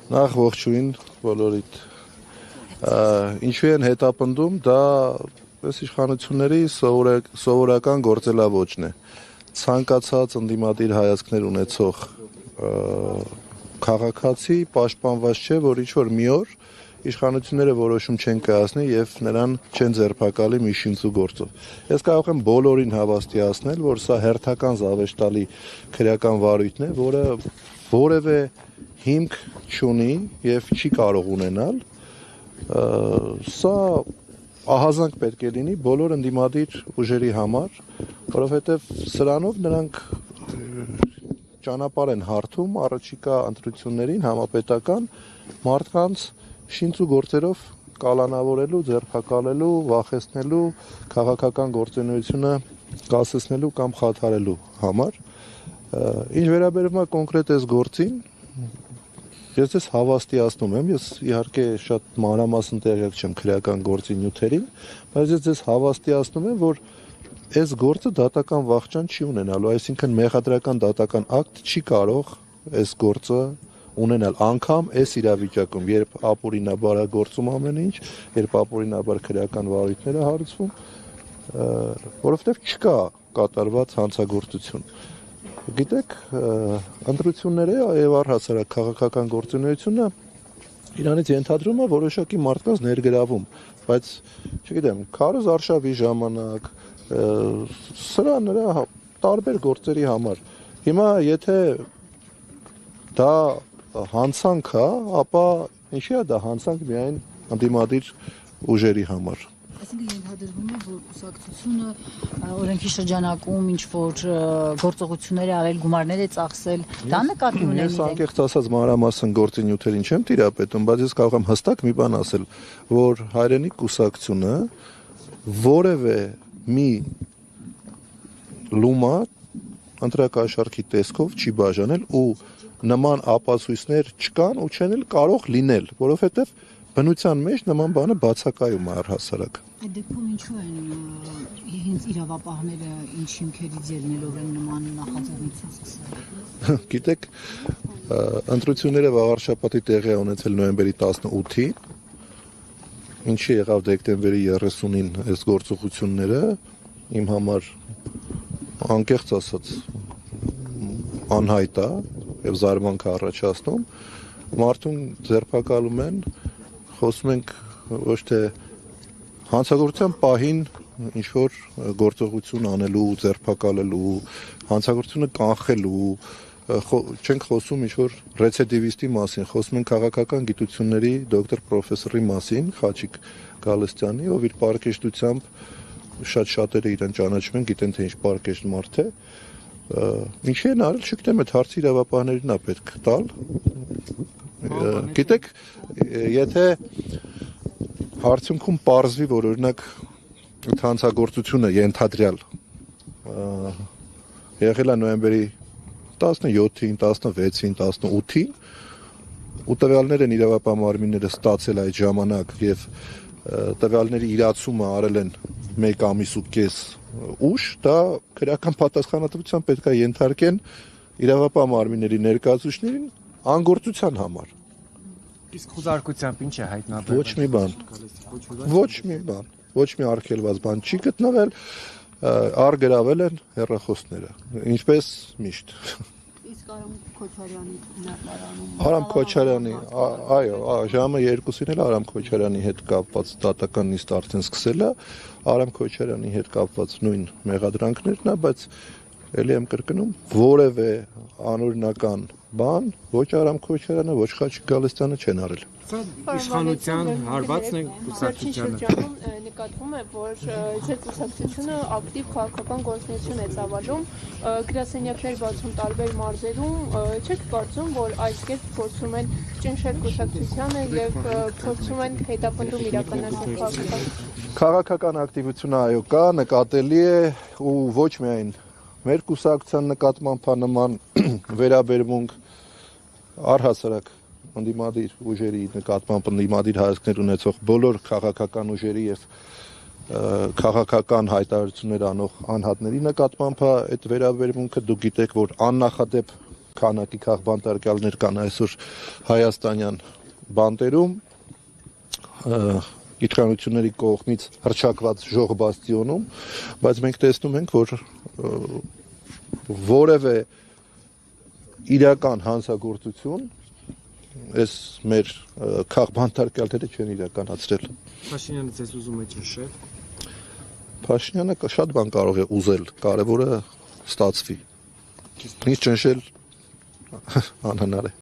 Նախ ողջույն բոլորիդ։ Ինչու են հետապնդում, դա այս իշխանությունների սովորական գործելավոճն է։ Ցանկացած ընդդիմադիր հայացքներ ունեցող քաղաքացի պաշտպանված չէ, որ ինչ-որ մի օր իշխանությունները որոշում չեն կայացնի եւ նրան չեն ձերբակալի մի շինծու գործով։ Ես կարող եմ բոլորին հավաստիացնել, որ սա հերթական զավեշտալի քրեական վարույթն է, որը որևէ հիմք չունի եւ չի կարող ունենալ։ Սա ահազանգ պետք է լինի բոլոր ընդդիմադիր ուժերի համար, որովհետեւ սրանով նրանք ճանապարհ են հարթում առաջիկա ընտրություններին համապետական մարդկանց շինծու գործերով կալանավորելու, ձերբակալելու, վախեցնելու, քաղաքական գործունեությունը կասեցնելու կամ խաթարելու համար։ Ինչ վերաբերում է կոնկրետ այս գործին, ես ձեզ հավաստիացնում եմ, ես իհարկե շատ մանրամասն տեղյակ չեմ քրեական գործի նյութերին, բայց ես ձեզ հավաստիացնում եմ, որ այս գործը դատական վախճան չի ունենալու, այսինքն մեղադրական դատական ակտ չի կարող այս գործը ունենալ անգամ այս իրավիճակում, երբ ապօրինաբար է գործում ամեն ինչ, երբ ապօրինաբար քրեական վարույթներ է հարուցվում, որովհետև չկա կատարված հանցագործություն։ Գիտեք, ընտրությունները եւ առհասարակ քաղաքական գործունեությունը իրանից ենթադրում է որոշակի մարդկանց ներգրավում, բայց չգիտեմ, քարոզ արշավի ժամանակ սրա նրա տարբեր գործերի համար։ Հիմա եթե դա հանցանք է, ապա ինչի է դա հանցանք միայն ընդդիմադիր ուժերի համար։ Այսինքն ենթադրվում է, որ կուսակցությունը օրենքի շրջանակում ինչ-որ գործողություններ է արել, գումարներ է ծախսել, դա նկատի ունեն իրենք։ Ես անկեղծ ասած մանրամասն գործի նյութերին չեմ տիրապետում, բայց ես կարող եմ հստակ մի բան ասել, որ հայրենիք կուսակցությունը որևէ մի լումա ընտրակաշառքի տեսքով չի բաժանել ու նման ապացույցներ չկան ու չեն էլ կարող լինել, որովհետև բնության մեջ նման բանը բացակայում է առհասարակ։ Այդ դեպքում ինչու են հենց իրավապահները ինչ հիմքերից ելնելով են նման նախաձեռնություն սկսել։ Գիտեք, ընտրությունները վաղ շաբաթի տեղի է ունեցել նոյեմբերի 18-ին, ինչի եղավ դեկտեմբերի 30-ին այս գործողությունները, իմ համար անկեղծ ասած անհայտ է եւ զարմանք է առաջացնում, մարդուն ձերբակալում են, խոսում ենք ոչ թե հանցագործության պահին ինչ-որ գործողություն անելու, ձերբակալելու, հանցագործությունը կանխելու, չենք խոսում ինչ-որ ռեցիդիվիստի մասին, խոսում ենք քաղաքական գիտությունների դոկտոր պրոֆեսորի մասին, Խաչիկ Գալստյանի, ով իր պարկեշտությամբ շատ-շատերը իրեն ճանաչում են, գիտեն թե ինչ պարկեշտ մարդ է, ինչի են արել, չգիտեմ, այդ հարցի իրավապահներին է պետք տալ։ Գիտեք, եթե հարցունքում պարզվի, որ օրինակ հանցագործությունը ենթադրյալ եղել է նոյեմբերի 17-ին, 16-ին, 18-ին, ու տվյալներ են իրավապահ մարմինները ստացել այդ ժամանակ եւ տվյալների իրացումը արել են 1 ամիս ու կես ուշ, դա քրեական պատասխանատվության պետք է ենթարկեն իրավապահ մարմինների ներկայացուցիչներին անգործության համար։ Իսկ խոզարկությամբ ինչ է հայտնաբերվել։ Ոչ մի բան, ոչ մի արգելված բան չի գտնվել, արգրավել են հեռախոսները, ինչպես միշտ։ Իսկ Արամ Քոչարյանի, այո, ժամը 2-ին էլ Արամ Քոչարյանի հետ կապված դատական նիստ արդեն սկսել է, Արամ Քոչարյանի հետ կապված նույն մեղադրանքներն է, բայց ելի եմ կրկնում, որևէ անօրինական բան ոչ Արամ Քոչարյանը, ոչ Խաչիկ Գալստյանը չեն արել։ Սա իշխանության հարվածն է կուսակցությանը։ Նկատվում է, որ ձեր կուսակցությունը ակտիվ քաղաքական գործունեություն է ծավալում, գրասենյակներ բացում տարբեր մարզերում, չեք կարծում, որ այս կերպ փորձում են ճնշել կուսակցությանը եւ փորձում են հետապնդում իրականացնել քաղաքական ակտիվությունը այո կա, նկատելի է ու ոչ միայն մեր կուսակցության նկատմամբ նման վերաբերմունք առհասարակ ընդդիմադիր ուժերի նկատմամբ ընդդիմադիր հայացքներ ունեցող բոլոր քաղաքական ուժերի եւ քաղաքական հայտարարություններ անող անհատների նկատմամբ այդ վերաբերմունքը դուք գիտեք, որ աննախադեպ քանակի քաղբանտարկյալներ կան այսօր հայաստանյան բանտերում, իշխանությունների կողմից հռչակված ժող բաստիոնում, բայց մենք տեսնում ենք, որ որևէ իրական հանցագործություն այս մեր քաղբանտարկյալները չեն իրականացրել։ Փաշինյանը ձեզ ուզում է ճնշել։ Փաշինյանը շատ բան կարող է ուզել, կարևորը ստացվի։ Ինչ ճնշել անհնար է։